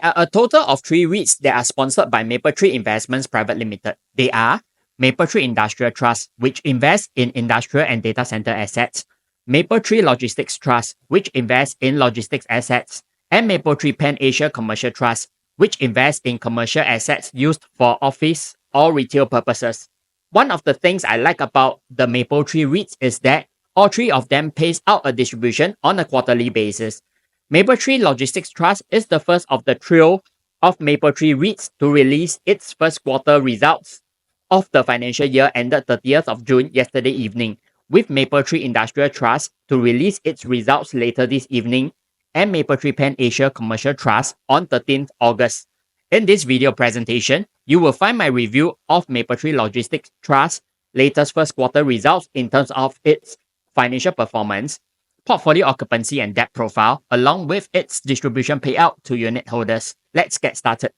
There are a total of 3 REITs that are sponsored by Mapletree Investments Private Limited. They are Mapletree Industrial Trust, which invests in industrial and data center assets, Mapletree Logistics Trust, which invests in logistics assets, and Mapletree Pan Asia Commercial Trust, which invests in commercial assets used for office or retail purposes. One of the things I like about the Mapletree REITs is that all 3 of them pays out a distribution on a quarterly basis. Mapletree Logistics Trust is the first of the trio of Mapletree REITs to release its first quarter results of the financial year ended 30th of June yesterday evening, with Mapletree Industrial Trust to release its results later this evening, and Mapletree Pan Asia Commercial Trust on 13th August. In this video presentation, you will find my review of Mapletree Logistics Trust's latest first quarter results in terms of its financial performance, portfolio occupancy and debt profile, along with its distribution payout to unit holders. Let's get started.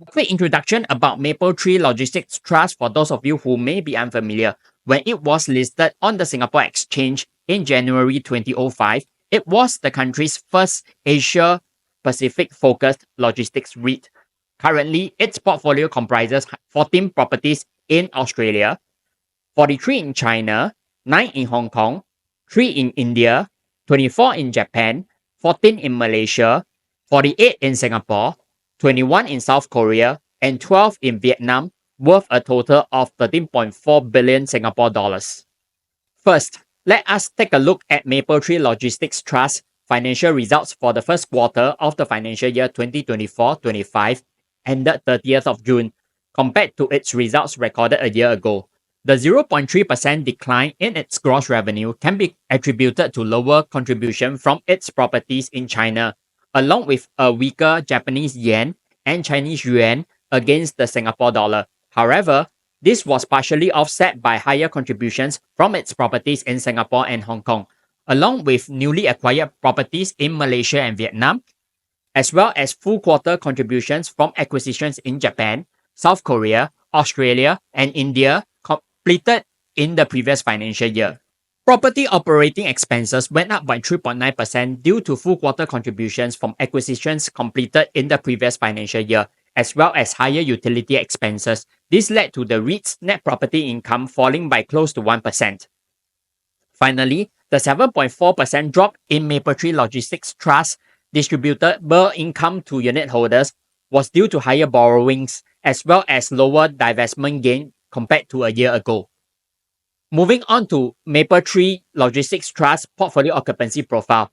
A quick introduction about Mapletree Logistics Trust for those of you who may be unfamiliar. When it was listed on the Singapore Exchange in January 2005, it was the country's first Asia-Pacific focused logistics REIT. Currently, its portfolio comprises 14 properties in Australia, 43 in China, 9 in Hong Kong, 3 in India, 24 in Japan, 14 in Malaysia, 48 in Singapore, 21 in South Korea, and 12 in Vietnam, worth a total of 13.4 billion Singapore dollars. First, let us take a look at Mapletree Logistics Trust's financial results for the first quarter of the financial year 2024-25, ended 30th of June, compared to its results recorded a year ago. The 0.3% decline in its gross revenue can be attributed to lower contribution from its properties in China, along with a weaker Japanese yen and Chinese yuan against the Singapore dollar. However, this was partially offset by higher contributions from its properties in Singapore and Hong Kong, along with newly acquired properties in Malaysia and Vietnam, as well as full quarter contributions from acquisitions in Japan, South Korea, Australia, and India completed in the previous financial year. Property operating expenses went up by 3.9% due to full quarter contributions from acquisitions completed in the previous financial year, as well as higher utility expenses. This led to the REIT's net property income falling by close to 1%. Finally, the 7.4% drop in Mapletree Logistics Trust distributable income to unit holders was due to higher borrowings, as well as lower divestment gain compared to a year ago. Moving on to Mapletree Logistics Trust portfolio occupancy profile.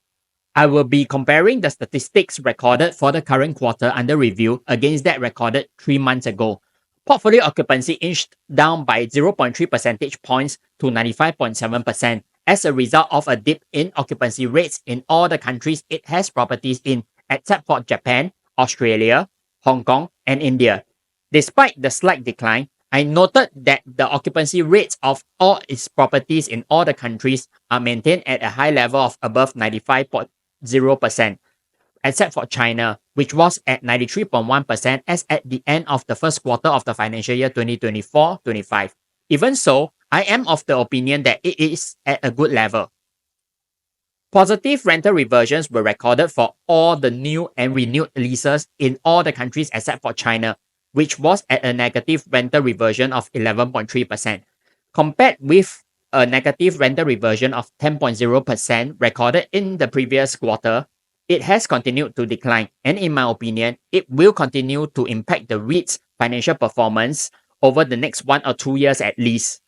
I will be comparing the statistics recorded for the current quarter under review against that recorded 3 months ago. Portfolio occupancy inched down by 0.3 percentage points to 95.7% as a result of a dip in occupancy rates in all the countries it has properties in, except for Japan, Australia, Hong Kong, and India. Despite the slight decline, I noted that the occupancy rates of all its properties in all the countries are maintained at a high level of above 95.0%, except for China, which was at 93.1% as at the end of the first quarter of the financial year 2024-25. Even so, I am of the opinion that it is at a good level. Positive rental reversions were recorded for all the new and renewed leases in all the countries except for China, which was at a negative rental reversion of 11.3%, compared with a negative rental reversion of 10.0% recorded in the previous quarter. It has continued to decline, and in my opinion, it will continue to impact the REIT's financial performance over the next 1 or 2 years at least.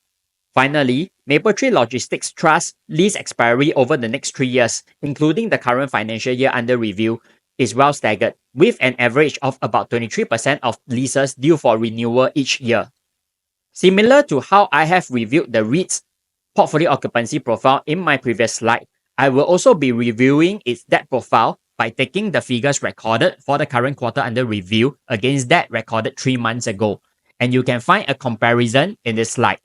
Finally, Mapletree Logistics Trust lease expiry over the next 3 years, including the current financial year under review, is well staggered, with an average of about 23% of leases due for renewal each year. Similar to how I have reviewed the REIT's portfolio occupancy profile in my previous slide, I will also be reviewing its debt profile by taking the figures recorded for the current quarter under review against that recorded 3 months ago, and you can find a comparison in this slide.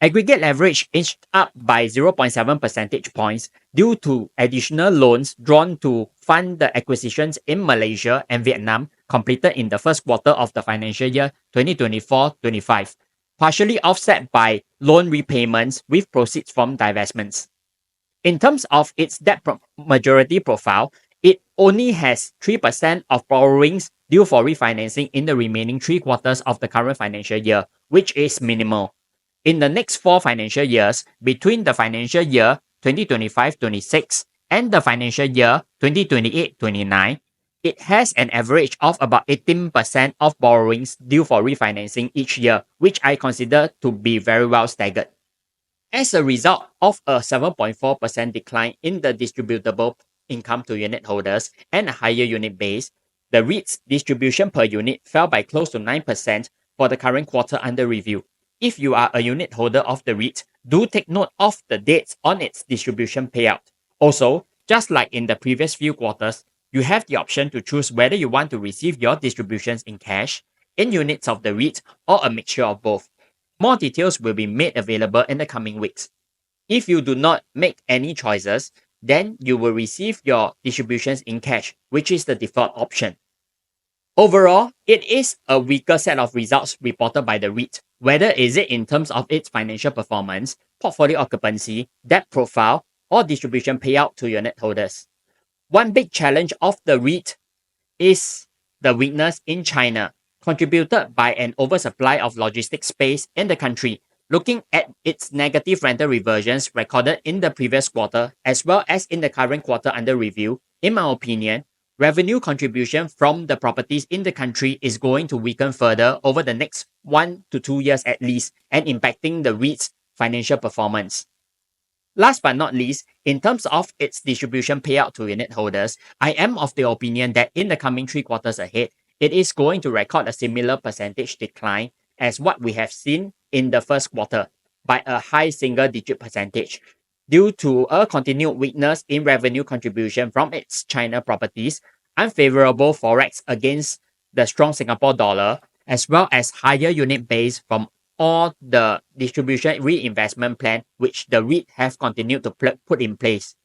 Aggregate leverage inched up by 0.7 percentage points due to additional loans drawn to fund the acquisitions in Malaysia and Vietnam completed in the first quarter of the financial year 2024-25, partially offset by loan repayments with proceeds from divestments. In terms of its debt majority profile, it only has 3% of borrowings due for refinancing in the remaining 3 quarters of the current financial year, which is minimal. In the next 4 financial years, between the financial year 2025-26 and the financial year 2028-29, it has an average of about 18% of borrowings due for refinancing each year, which I consider to be very well staggered. As a result of a 7.4% decline in the distributable income to unit holders and a higher unit base, the REIT's distribution per unit fell by close to 9% for the current quarter under review. If you are a unit holder of the REIT, do take note of the dates on its distribution payout. Also, just like in the previous few quarters, you have the option to choose whether you want to receive your distributions in cash, in units of the REIT, or a mixture of both. More details will be made available in the coming weeks. If you do not make any choices, then you will receive your distributions in cash, which is the default option. Overall, it is a weaker set of results reported by the REIT, whether is it in terms of its financial performance, portfolio occupancy, debt profile, or distribution payout to unit holders. One big challenge of the REIT is the weakness in China, contributed by an oversupply of logistics space in the country. Looking at its negative rental reversions recorded in the previous quarter as well as in the current quarter under review, in my opinion, revenue contribution from the properties in the country is going to weaken further over the next 1 to 2 years at least and impacting the REIT's financial performance. Last but not least, in terms of its distribution payout to unit holders, I am of the opinion that in the coming 3 quarters ahead, it is going to record a similar percentage decline as what we have seen in the first quarter by a high single-digit percentage due to a continued weakness in revenue contribution from its China properties, unfavorable forex against the strong Singapore dollar, as well as higher unit base from all the distribution reinvestment plan which the REIT have continued to put in place.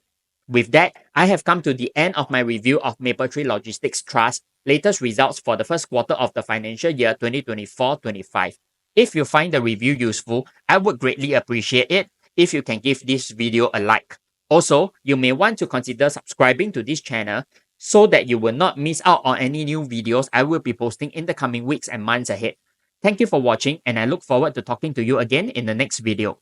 With that, I have come to the end of my review of Mapletree Logistics Trust latest results for the first quarter of the financial year 2024-25. If you find the review useful, I would greatly appreciate it if you can give this video a like. Also, you may want to consider subscribing to this channel so that you will not miss out on any new videos I will be posting in the coming weeks and months ahead. Thank you for watching, and I look forward to talking to you again in the next video.